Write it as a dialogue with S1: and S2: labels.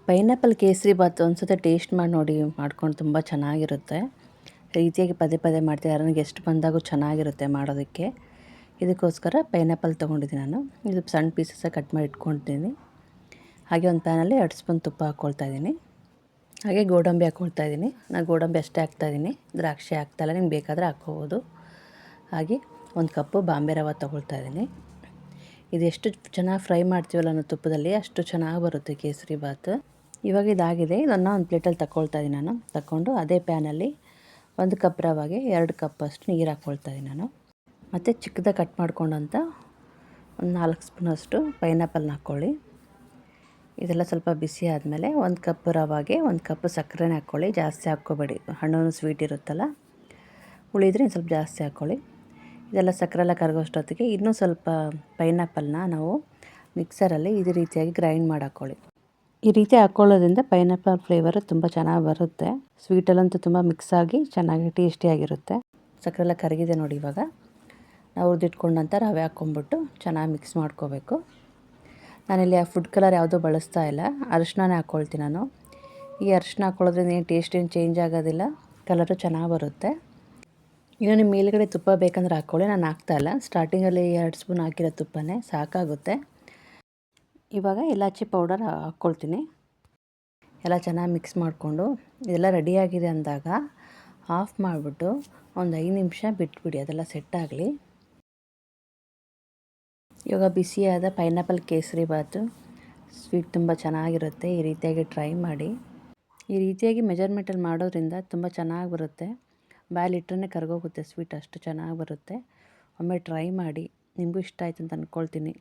S1: Pineapple kesari bath ಒಂದ್ಸತಿ taste ಮಾಡಿ ನೋಡಿ, ಮಾಡ್ಕೊಂಡು ತುಂಬ ಚೆನ್ನಾಗಿರುತ್ತೆ. ರೀತಿಯಾಗಿ ಪದೇ ಪದೇ ಮಾಡ್ತೀನಿ, ಯಾರನ್ನ ಗೆಸ್ಟ್ ಬಂದಾಗೂ ಚೆನ್ನಾಗಿರುತ್ತೆ ಮಾಡೋದಕ್ಕೆ. ಇದಕ್ಕೋಸ್ಕರ ಪೈನಾಪಲ್ ತೊಗೊಂಡಿದ್ದೀನಿ ನಾನು. ಇದು ಸಣ್ಣ ಪೀಸಸ್ಸಾಗಿ ಕಟ್ ಮಾಡಿ ಇಟ್ಕೊಳ್ತೀನಿ. ಹಾಗೆ ಒಂದು ಪ್ಯಾನಲ್ಲಿ 2 ಸ್ಪೂನ್ ತುಪ್ಪ ಹಾಕ್ಕೊಳ್ತಾ ಇದ್ದೀನಿ. ಹಾಗೆ ಗೋಡಂಬಿ ಹಾಕ್ಕೊಳ್ತಾ ಇದ್ದೀನಿ. ನಾನು ಗೋಡಂಬಿ ಅಷ್ಟೇ ಹಾಕ್ತಾಯಿದ್ದೀನಿ, ದ್ರಾಕ್ಷಿ ಹಾಕ್ತಾಯಿಲ್ಲ, ನಿಮ್ಗೆ ಬೇಕಾದರೆ ಹಾಕ್ಕೋಬೋದು. ಹಾಗೆ 1 ಕಪ್ಪು ಬಾಂಬೆ ರವೆ ತೊಗೊಳ್ತಾ ಇದ್ದೀನಿ. ಇದು ಎಷ್ಟು ಚೆನ್ನಾಗಿ ಫ್ರೈ ಮಾಡ್ತೀವಲ್ಲ ನಾವು ತುಪ್ಪದಲ್ಲಿ, ಅಷ್ಟು ಚೆನ್ನಾಗಿ ಬರುತ್ತೆ ಕೇಸರಿ ಬಾತ್. ಇವಾಗ ಇದಾಗಿದೆ, ಇದನ್ನು ಒಂದು ಪ್ಲೇಟಲ್ಲಿ ತಗೊಳ್ತಾ ಇದ್ದೀನಿ ನಾನು. ತಗೊಂಡು ಅದೇ ಪ್ಯಾನಲ್ಲಿ 1 ಕಪ್ ರವೆಗೆ 2 ಕಪ್ಪಷ್ಟು ನೀರು ಹಾಕ್ಕೊಳ್ತಾ ಇದ್ದೀನಿ ನಾನು. ಮತ್ತು ಚಿಕ್ಕದಾಗಿ ಕಟ್ ಮಾಡ್ಕೊಂಡಂಥ ಒಂದು 4 ಸ್ಪೂನಷ್ಟು ಪೈನಾಪಲ್ನ ಹಾಕ್ಕೊಳ್ಳಿ. ಇದೆಲ್ಲ ಸ್ವಲ್ಪ ಬಿಸಿ ಆದಮೇಲೆ 1 ಕಪ್ ರವೆಗೆ 1 ಕಪ್ ಸಕ್ಕರೆನ ಹಾಕ್ಕೊಳ್ಳಿ. ಜಾಸ್ತಿ ಹಾಕ್ಕೋಬೇಡಿ, ಹಣ್ಣು ಸ್ವೀಟ್ ಇರುತ್ತಲ್ಲ, ಉಳಿದ್ರೆ ಇನ್ನು ಸ್ವಲ್ಪ ಜಾಸ್ತಿ ಹಾಕ್ಕೊಳ್ಳಿ. ಇದೆಲ್ಲ ಸಕ್ಕರೆ ಎಲ್ಲ ಕರಗೋಷ್ಟೊತ್ತಿಗೆ ಇನ್ನೂ ಸ್ವಲ್ಪ ಪೈನಾಪಲ್ನ ನಾವು ಮಿಕ್ಸರಲ್ಲಿ ಇದೇ ರೀತಿಯಾಗಿ ಗ್ರೈಂಡ್ ಮಾಡಿ ಹಾಕ್ಕೊಳ್ಳಿ. ಈ ರೀತಿ ಹಾಕ್ಕೊಳ್ಳೋದ್ರಿಂದ ಪೈನಾಪಲ್ ಫ್ಲೇವರು ತುಂಬ ಚೆನ್ನಾಗಿ ಬರುತ್ತೆ. ಸ್ವೀಟಲ್ಲಂತೂ ತುಂಬ ಮಿಕ್ಸ್ ಆಗಿ ಚೆನ್ನಾಗಿ ಟೇಸ್ಟಿಯಾಗಿರುತ್ತೆ. ಸಕ್ಕರೆ ಎಲ್ಲ ಕರಗಿದೆ ನೋಡಿ. ಇವಾಗ ನಾವು ಹುರಿದಿಟ್ಕೊಂಡಂಥ ರವೆ ಹಾಕ್ಕೊಂಬಿಟ್ಟು ಚೆನ್ನಾಗಿ ಮಿಕ್ಸ್ ಮಾಡ್ಕೋಬೇಕು. ನಾನಿಲ್ಲಿ ಫುಡ್ ಕಲರ್ ಯಾವುದೂ ಬಳಸ್ತಾ ಇಲ್ಲ, ಅರಿಶಿಣನೇ ಹಾಕ್ಕೊಳ್ತೀನಿ ನಾನು. ಈ ಅರಿಶಿಣ ಹಾಕ್ಕೊಳ್ಳೋದ್ರಿಂದ ಏನು ಟೇಸ್ಟ್ ಏನು ಚೇಂಜ್ ಆಗೋದಿಲ್ಲ, ಕಲರು ಚೆನ್ನಾಗಿ ಬರುತ್ತೆ. ಇನ್ನು ನಿಮ್ಮ ಮೇಲ್ಗಡೆ ತುಪ್ಪ ಬೇಕಂದ್ರೆ ಹಾಕ್ಕೊಳ್ಳಿ, ನಾನು ಹಾಕ್ತಾಯಿಲ್ಲ. ಸ್ಟಾರ್ಟಿಂಗಲ್ಲಿ 2 ಸ್ಪೂನ್ ಹಾಕಿರೋ ತುಪ್ಪನೇ ಸಾಕಾಗುತ್ತೆ. ಇವಾಗ ಇಲಾಚಿ ಪೌಡರ್ ಹಾಕ್ಕೊಳ್ತೀನಿ. ಎಲ್ಲ ಚೆನ್ನಾಗಿ ಮಿಕ್ಸ್ ಮಾಡಿಕೊಂಡು ಇದೆಲ್ಲ ರೆಡಿಯಾಗಿದೆ ಅಂದಾಗ ಆಫ್ ಮಾಡಿಬಿಟ್ಟು ಒಂದು 5 ನಿಮಿಷ ಬಿಟ್ಬಿಡಿ, ಅದೆಲ್ಲ ಸೆಟ್ ಆಗಲಿ. ಇವಾಗ ಬಿಸಿಯಾದ ಪೈನಾಪಲ್ ಕೇಸರಿ ಬಾತು ಸ್ವೀಟ್ ತುಂಬ ಚೆನ್ನಾಗಿರುತ್ತೆ. ಈ ರೀತಿಯಾಗಿ ಟ್ರೈ ಮಾಡಿ. ಈ ರೀತಿಯಾಗಿ ಮೆಜರ್ಮೆಂಟಲ್ಲಿ ಮಾಡೋದ್ರಿಂದ ತುಂಬ ಚೆನ್ನಾಗಿ ಬರುತ್ತೆ. ಬಾಯಲ್ಲಿಟ್ಟರೆ ಕರಗೋಗುತ್ತೆ ಸ್ವೀಟ್, ಅಷ್ಟು ಚೆನ್ನಾಗಿ ಬರುತ್ತೆ. ಒಮ್ಮೆ ಟ್ರೈ ಮಾಡಿ, ನಿಮಗೂ ಇಷ್ಟ ಆಯ್ತು ಅಂತ ಅಂದ್ಕೊಳ್ತೀನಿ.